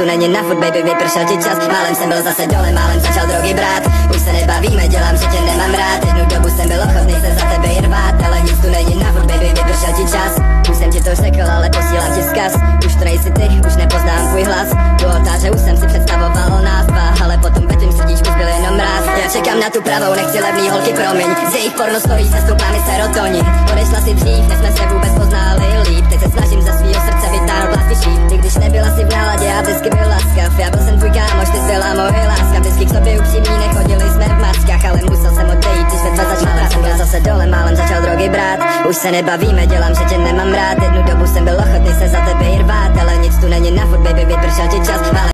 tu není na furt, baby, vypršel ti čas. Málem jsem byl zase dole, málem začal drogy brát. Už se nebavíme, dělám, že tě nemám rád. Jednu dobu jsem byl ochotný se za tebe i rvát, ale nic tu není na furt, baby, vypršel ti čas. Už jsem ti to řekl, ale posílám ti vzkaz. Už to nejsi ty, už nepoznám tvůj hlas. U oltáře už jsem si představoval nás dva, ale potom ve tvým srdíčku byl jenom mráz. Já čekám na tu pravou, nechci levný holky, promiň. Z jejich porno stojí se stoupámi serotonin. Odešla si dřív, než jsme se vůbec poznali líp. Teď se snažím ze svýho srdce vytáhnout blásky šíp. Ty když nebyla si v náladě a vždycky byl laskav. Já byl jsem tvůj kámoš, ty byla moje láska. Vždycky k tobě upřímný, nechodili jsme v maskách, ale musel jsem odejít, když ve 2 začal prát. Jsem byl zase dole, málem začal drogy brát. Už se nebavíme, dělám, že tě nemám rád. Jednu dobu jsem byl ochotný se za tebe i rvát, ale nic tu není na furt, baby, vypršel ti čas.